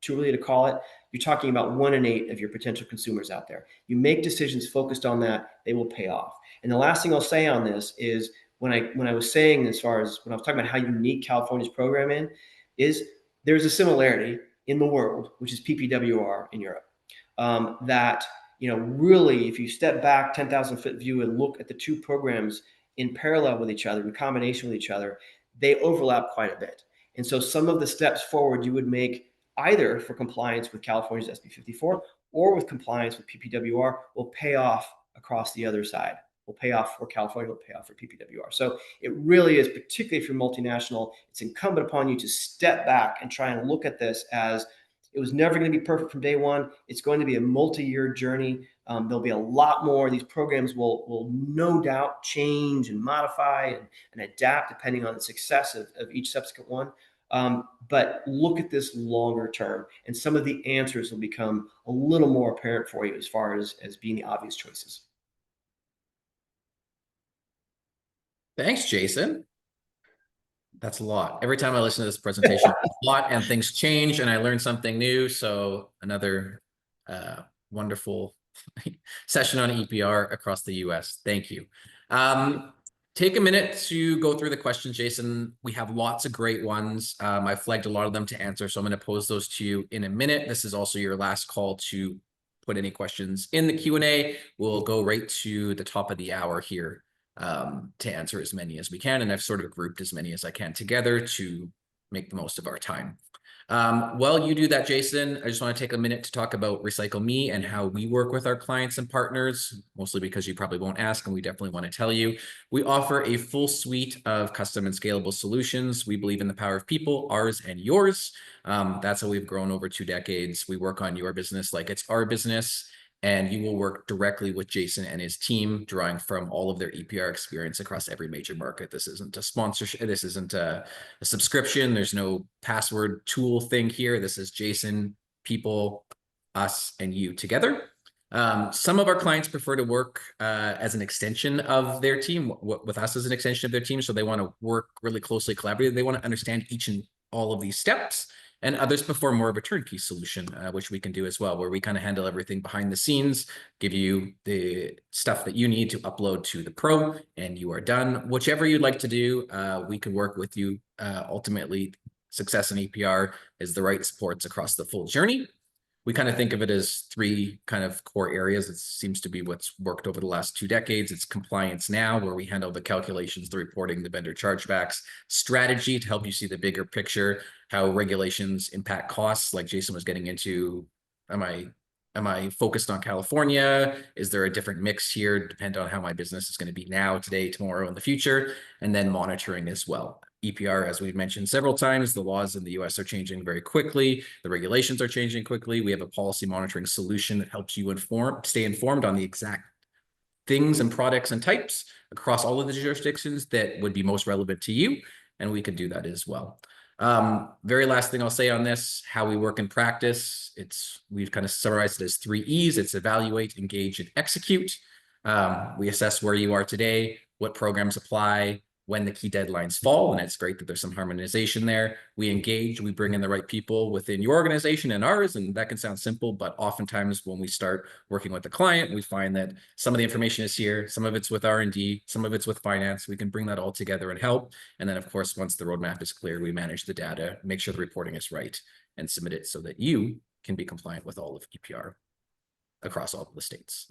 too early to call it, you're talking about 1 in 8 of your potential consumers out there. You make decisions focused on that, they will pay off. And the last thing I'll say on this is when I was saying, as far as when I was talking about how unique California's program is there's a similarity in the world, which is PPWR in Europe. That really, if you step back 10,000 foot view and look at the two programs in parallel with each other, in combination with each other, they overlap quite a bit. And so some of the steps forward you would make either for compliance with California's SB 54 or with compliance with PPWR will pay off across the other side. Will pay off for California, will pay off for PPWR. So it really is, particularly if you're multinational, it's incumbent upon you to step back and try and look at this as it was never going to be perfect from day one. It's going to be a multi-year journey. There'll be a lot more. These programs will no doubt change and modify and adapt depending on the success of each subsequent one. But look at this longer term, and some of the answers will become a little more apparent for you as far as being the obvious choices. Thanks, Jason. That's a lot. Every time I listen to this presentation, a lot, and things change and I learn something new. So another wonderful session on EPR across the US. Thank you. Take a minute to go through the questions, Jason. We have lots of great ones. I flagged a lot of them to answer, so I'm going to pose those to you in a minute. This is also your last call to put any questions in the Q&A. We'll go right to the top of the hour here to answer as many as we can. And I've sort of grouped as many as I can together to make the most of our time. While you do that, Jason, I just want to take a minute to talk about Recycle Me and how we work with our clients and partners, mostly because you probably won't ask, and we definitely want to tell you. We offer a full suite of custom and scalable solutions. We believe in the power of people, ours and yours. That's how we've grown over 2 decades. We work on your business like it's our business. And you will work directly with Jason and his team, drawing from all of their EPR experience across every major market. This isn't a sponsorship. This isn't a subscription. There's no password tool thing here. This is Jason, people, us, and you together. Some of our clients prefer to work as an extension of their team, with us as an extension of their team. So they want to work really closely, collaboratively. They want to understand each and all of these steps. And others prefer more of a turnkey solution, which we can do as well, where we kind of handle everything behind the scenes, give you the stuff that you need to upload to the pro, and you are done. Whichever you'd like to do, we can work with you. Ultimately, success in EPR is the right supports across the full journey. We kind of think of it as three kind of core areas. It seems to be what's worked over the last 2 decades. It's compliance now, where we handle the calculations, the reporting, the vendor chargebacks, strategy to help you see the bigger picture, how regulations impact costs, like Jason was getting into. Am I focused on California? Is there a different mix here? Depend on how my business is going to be now, today, tomorrow, in the future, and then monitoring as well. EPR, as we've mentioned several times, the laws in the US are changing very quickly. The regulations are changing quickly. We have a policy monitoring solution that helps you stay informed on the exact things and products and types across all of the jurisdictions that would be most relevant to you. And we could do that as well. Very last thing I'll say on this, how we work in practice. We've kind of summarized it as 3 E's. It's evaluate, engage, and execute. We assess where you are today, what programs apply, when the key deadlines fall, and it's great that there's some harmonization there. We engage, we bring in the right people within your organization and ours, and that can sound simple, but oftentimes when we start working with the client, we find that some of the information is here, some of it's with R&D, some of it's with finance. We can bring that all together and help. And then of course, once the roadmap is clear, we manage the data, make sure the reporting is right, and submit it so that you can be compliant with all of EPR across all of the states.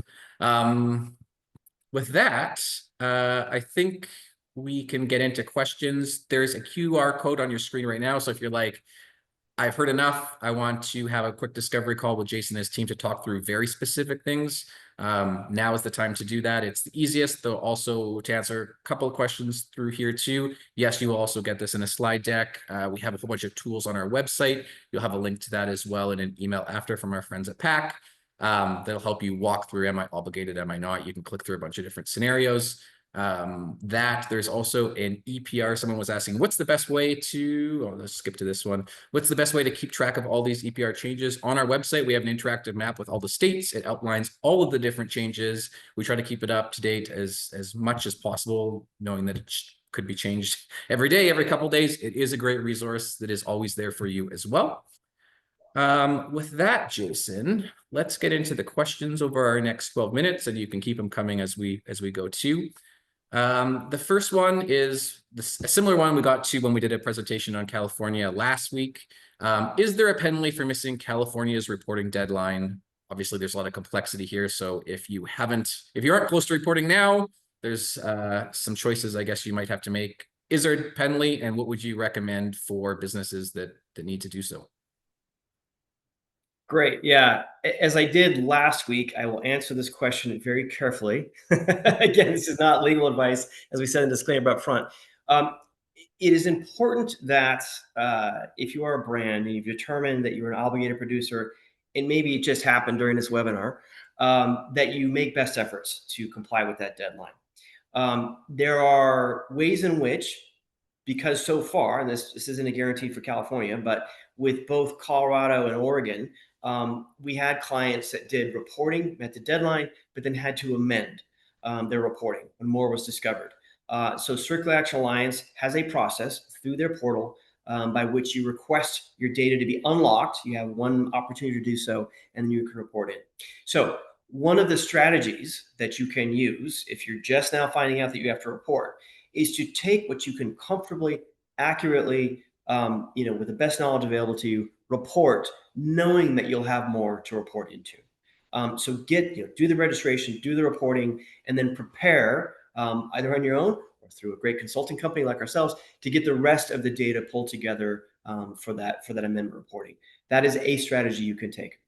With that, I think we can get into questions. There's a QR code on your screen right now. So if you're like, I've heard enough, I want to have a quick discovery call with Jason and his team to talk through very specific things. Now is the time to do that. It's the easiest, though also to answer a couple of questions through here too. Yes, you will also get this in a slide deck. We have a whole bunch of tools on our website. You'll have a link to that as well in an email after from our friends at PAC. That'll help you walk through, am I obligated, am I not? You can click through a bunch of different scenarios. There's also an EPR. Someone was asking, what's the best way to, let's skip to this one. What's the best way to keep track of all these EPR changes? On our website, we have an interactive map with all the states. It outlines all of the different changes. We try to keep it up to date as much as possible, knowing that it could be changed every day, every couple of days. It is a great resource that is always there for you as well. With that, Jason, let's get into the questions over our next 12 minutes, and you can keep them coming as we go too. The first one is a similar one we got to when we did a presentation on California last week. Is there a penalty for missing California's reporting deadline? Obviously, there's a lot of complexity here. So if you aren't close to reporting now, there's some choices I guess you might have to make. Is there a penalty, and what would you recommend for businesses that need to do so? Great. Yeah. As I did last week, I will answer this question very carefully. Again, this is not legal advice, as we said in the disclaimer up front. It is important that if you are a brand and you've determined that you're an obligated producer, and maybe it just happened during this webinar, that you make best efforts to comply with that deadline. There are ways in which, because so far, and this isn't a guarantee for California, but with both Colorado and Oregon, we had clients that did reporting, met the deadline, but then had to amend their reporting when more was discovered. So Circular Action Alliance has a process through their portal by which you request your data to be unlocked. You have one opportunity to do so, and then you can report it. So one of the strategies that you can use if you're just now finding out that you have to report is to take what you can comfortably, accurately, with the best knowledge available to you, report, knowing that you'll have more to report into. So do the registration, do the reporting, and then prepare either on your own or through a great consulting company like ourselves to get the rest of the data pulled together for that amendment reporting. That is a strategy you can take.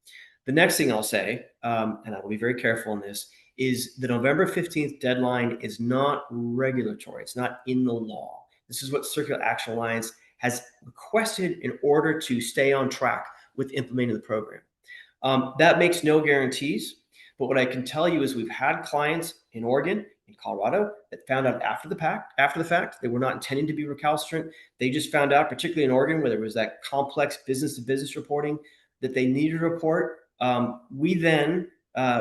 The next thing I'll say, and I will be very careful in this, is the November 15th deadline is not regulatory. It's not in the law. This is what Circular Action Alliance has requested in order to stay on track with implementing the program. That makes no guarantees, but what I can tell you is we've had clients in Oregon, in Colorado, that found out after the fact. They were not intending to be recalcitrant. They just found out, particularly in Oregon, where there was that complex business-to-business reporting, that they needed to report. We then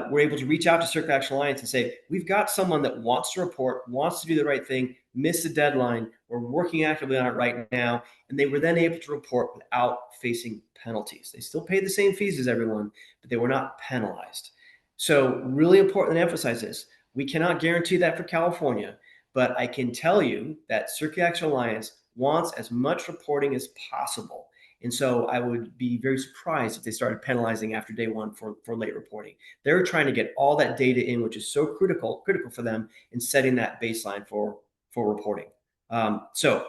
were able to reach out to Circular Action Alliance and say, we've got someone that wants to report, wants to do the right thing, missed the deadline. We're working actively on it right now. And they were then able to report without facing penalties. They still paid the same fees as everyone, but they were not penalized. So really important to emphasize this. We cannot guarantee that for California, but I can tell you that Circular Action Alliance wants as much reporting as possible. And so I would be very surprised if they started penalizing after day one for late reporting. They're trying to get all that data in, which is so critical for them in setting that baseline for reporting. So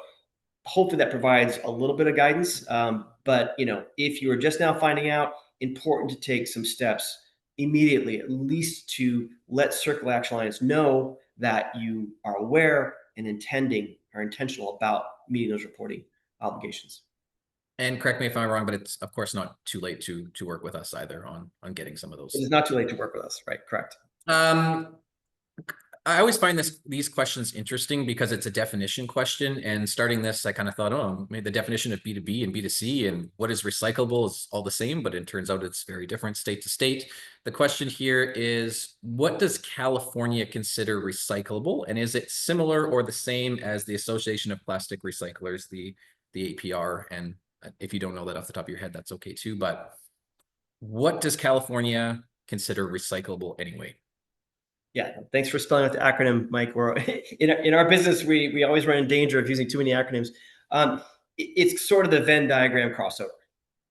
hopefully that provides a little bit of guidance. But if you are just now finding out, important to take some steps immediately, at least to let Circular Action Alliance know that you are aware and intentional about meeting those reporting obligations. And correct me if I'm wrong, but it's of course not too late to work with us either on getting some of those. It is not too late to work with us, right? Correct. I always find these questions interesting because it's a definition question. And starting this, I kind of thought, oh, maybe the definition of B2B and B2C and what is recyclable is all the same, but it turns out it's very different state to state. The question here is, what does California consider recyclable? And is it similar or the same as the Association of Plastic Recyclers, the EPR? And if you don't know that off the top of your head, that's okay too. But what does California consider recyclable anyway? Yeah, thanks for spelling out the acronym, Mike. We're in our business, we always run in danger of using too many acronyms. It's sort of the Venn diagram crossover.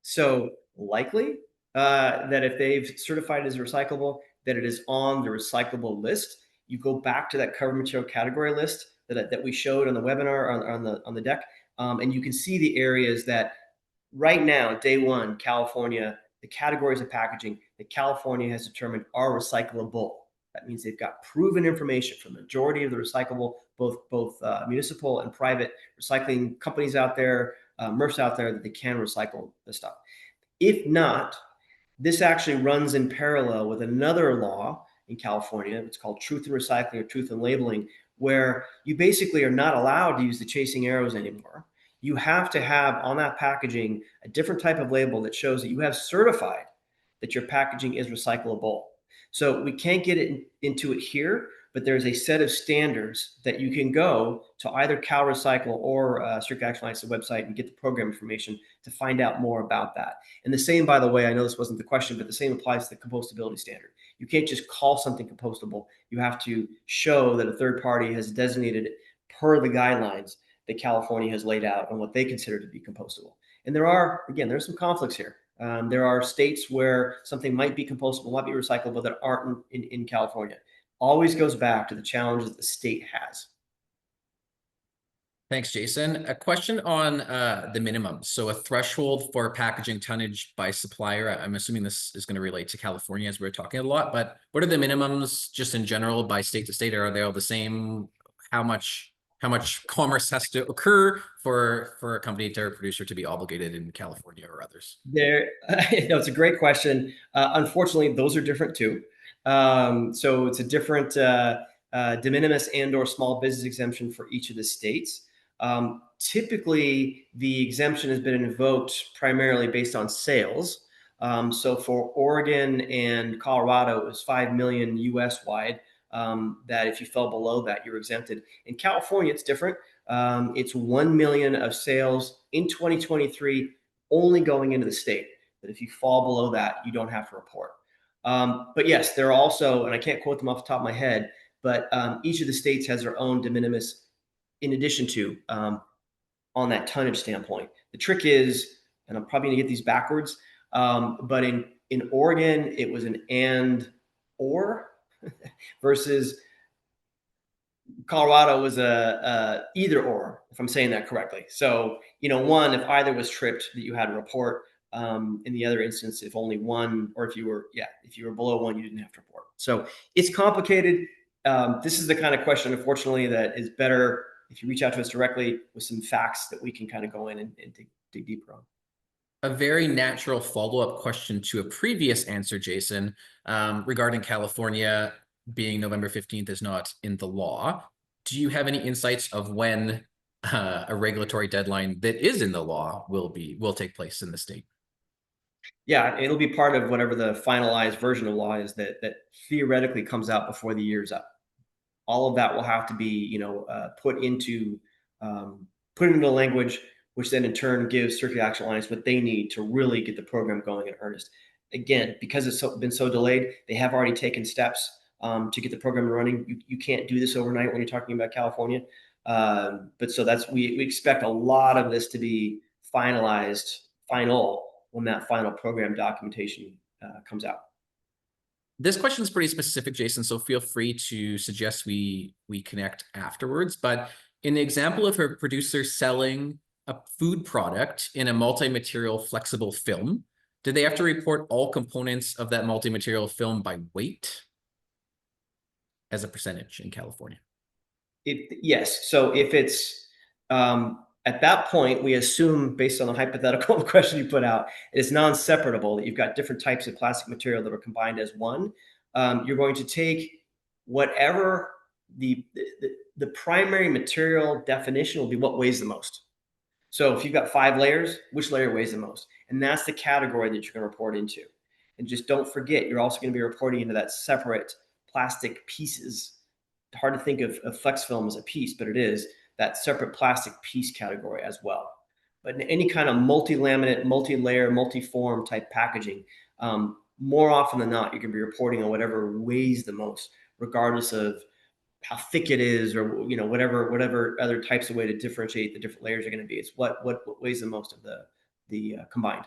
So likely that if they've certified it as recyclable, that it is on the recyclable list. You go back to that cover material category list that we showed on the webinar on the deck, and you can see the areas that right now, day one, California, the categories of packaging that California has determined are recyclable. That means they've got proven information from the majority of the recyclable, both municipal and private recycling companies out there, MRFs out there, that they can recycle this stuff. If not, this actually runs in parallel with another law in California. It's called Truth in Recycling or Truth in Labeling, where you basically are not allowed to use the chasing arrows anymore. You have to have on that packaging a different type of label that shows that you have certified that your packaging is recyclable. So we can't get into it here, but there's a set of standards that you can go to either Cal Recycle or Circular Action Alliance's website and get the program information to find out more about that. And the same, by the way, I know this wasn't the question, but the same applies to the compostability standard. You can't just call something compostable. You have to show that a third party has designated it per the guidelines that California has laid out on what they consider to be compostable. And there's some conflicts here. There are states where something might be compostable, might be recyclable that aren't in California. Always goes back to the challenges the state has. Thanks, Jason. A question on the minimum. So a threshold for packaging tonnage by supplier. I'm assuming this is going to relate to California as we're talking a lot, but what are the minimums just in general by state to state? Are they all the same? How much commerce has to occur for a company or producer to be obligated in California or others? It's a great question. Unfortunately, those are different too. So it's a different de minimis and or small business exemption for each of the states. Typically, the exemption has been invoked primarily based on sales. So for Oregon and Colorado, it was 5 million US wide. That if you fell below that, you're exempted. In California, it's different. It's 1 million of sales in 2023 only going into the state. That if you fall below that, you don't have to report. But yes, there are also, and I can't quote them off the top of my head, but each of the states has their own de minimis in addition to on that tonnage standpoint. The trick is, and I'm probably gonna get these backwards, but in Oregon, it was an and or versus Colorado was a either or, if I'm saying that correctly. So, one, if either was tripped, that you had to report. In the other instance, if only one, or if you were below one, you didn't have to report. So it's complicated. This is the kind of question, unfortunately, that is better if you reach out to us directly with some facts that we can kind of go in and dig deeper on. A very natural follow-up question to a previous answer, Jason, regarding California being November 15th is not in the law. Do you have any insights of when a regulatory deadline that is in the law will take place in the state? Yeah, it'll be part of whatever the finalized version of law is that theoretically comes out before the year's up. All of that will have to be, put into language, which then in turn gives Circular Action Alliance what they need to really get the program going in earnest. Again, because it's been so delayed, they have already taken steps to get the program running. You can't do this overnight when you're talking about California. But so we expect a lot of this to be finalized final when that final program documentation comes out. This question is pretty specific, Jason, so feel free to suggest we connect afterwards. But in the example of a producer selling a food product in a multi-material flexible film, do they have to report all components of that multi-material film by weight as a percentage in California? Yes. So if it's at that point, we assume, based on the hypothetical question you put out, it's non-separable, that you've got different types of plastic material that are combined as one. You're going to take whatever the primary material definition will be, what weighs the most. So if you've got 5 layers, which layer weighs the most? And that's the category that you're going to report into. And just don't forget, you're also going to be reporting into that separate plastic pieces. Hard to think of flex film as a piece, but it is that separate plastic piece category as well. But in any kind of multi-laminate, multi-layer, multi-form type packaging, more often than not, you're going to be reporting on whatever weighs the most, regardless of how thick it is, or whatever other types of way to differentiate the different layers are going to be. It's what weighs the most of the combined.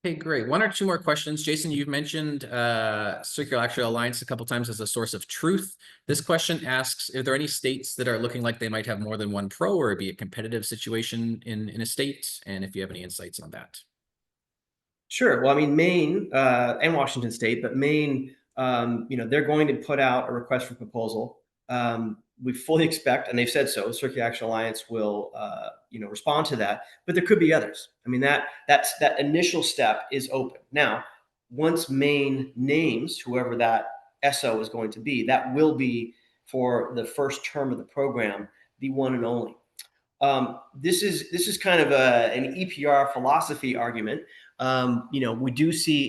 Okay, great. 1 or 2 more questions. Jason, you've mentioned Circular Action Alliance a couple times as a source of truth. This question asks, are there any states that are looking like they might have more than one pro, or be a competitive situation in a state? And if you have any insights on that. Sure. Well, I mean, Maine and Washington State, but Maine, they're going to put out a request for proposal. We fully expect, and they've said so, Circular Action Alliance will, respond to that. But there could be others. I mean, that initial step is open. Now, once Maine names whoever that SO is going to be, that will be for the first term of the program, the one and only. This is kind of an EPR philosophy argument. We do see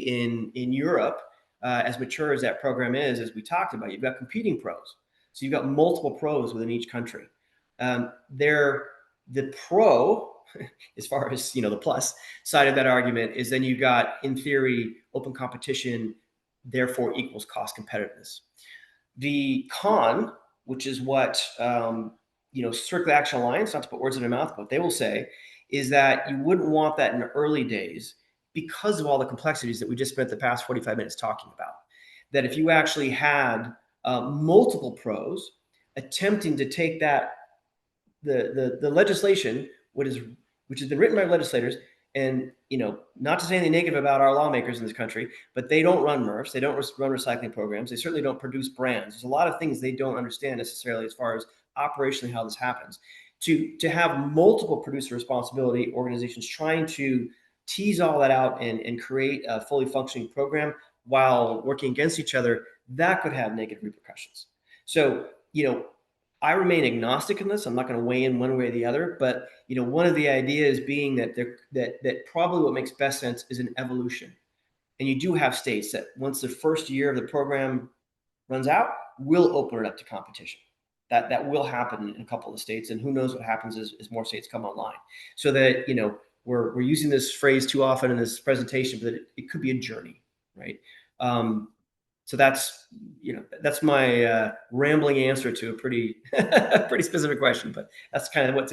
in Europe, as mature as that program is, as we talked about, you've got competing pros. So you've got multiple pros within each country. The pro, as far as the plus side of that argument, is then you've got, in theory, open competition, therefore equals cost competitiveness. The con, which is what Circular Action Alliance, not to put words in their mouth, but they will say, is that you wouldn't want that in the early days because of all the complexities that we just spent the past 45 minutes talking about. That if you actually had multiple pros attempting to take that the legislation, which has been written by legislators, and not to say anything negative about our lawmakers in this country, but they don't run MRFs, they don't run recycling programs, they certainly don't produce brands. There's a lot of things they don't understand necessarily as far as operationally how this happens. To have multiple producer responsibility organizations trying to tease all that out and create a fully functioning program while working against each other, that could have negative repercussions. So, I remain agnostic in this. I'm not going to weigh in one way or the other, but one of the ideas being that that probably what makes best sense is an evolution. And you do have states that once the first year of the program runs out, will open it up to competition. That will happen in a couple of states, and who knows what happens as more states come online. So that we're using this phrase too often in this presentation, but it could be a journey, right? So that's my rambling answer to a pretty pretty specific question, but that's kind of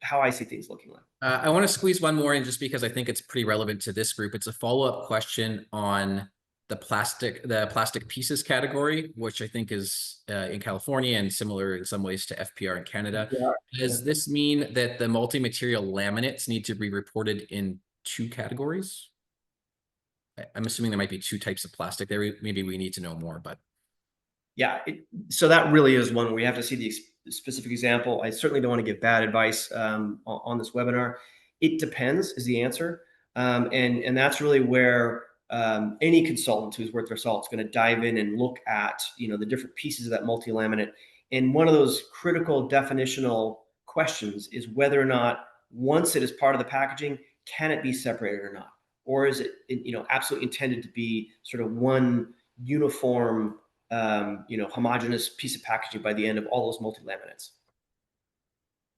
how I see things looking like. I want to squeeze one more in just because I think it's pretty relevant to this group. It's a follow-up question on the plastic pieces category, which I think is in California and similar in some ways to FPR in Canada. Yeah. Does this mean that the multi-material laminates need to be reported in 2 categories? I'm assuming there might be 2 types of plastic there. Maybe we need to know more, but. Yeah, so that really is one where we have to see the specific example. I certainly don't want to give bad advice on this webinar. It depends is the answer. And that's really where any consultant who's worth their salt is going to dive in and look at the different pieces of that multi-laminate. And one of those critical definitional questions is whether or not, once it is part of the packaging, can it be separated or not? Or is it absolutely intended to be sort of one uniform homogeneous piece of packaging by the end of all those multi-laminates?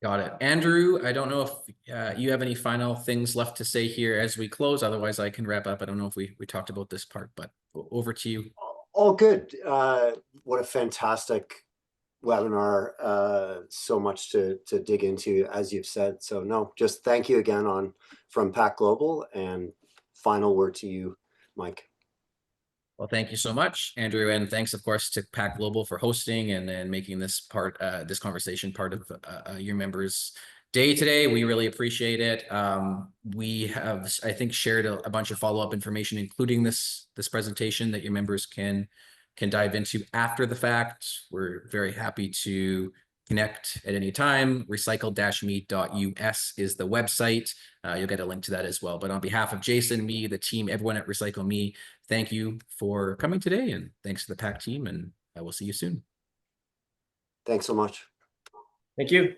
Got it. Andrew, I don't know if you have any final things left to say here as we close. Otherwise, I can wrap up. I don't know if we talked about this part, but over to you. All good. What a fantastic webinar. So much to dig into, as you've said. So no, just thank you again from PAC Global, and final word to you, Mike. Well, thank you so much, Andrew, and thanks, of course, to PAC Global for hosting and making this this conversation part of your members' day today. We really appreciate it. We have, I think, shared a bunch of follow-up information, including this presentation that your members can dive into after the fact. We're very happy to connect at any time. Recycle-me.us is the website. You'll get a link to that as well. But on behalf of Jason, me, the team, everyone at Recycle Me, thank you for coming today, and thanks to the PAC team, and I will see you soon. Thanks so much. Thank you.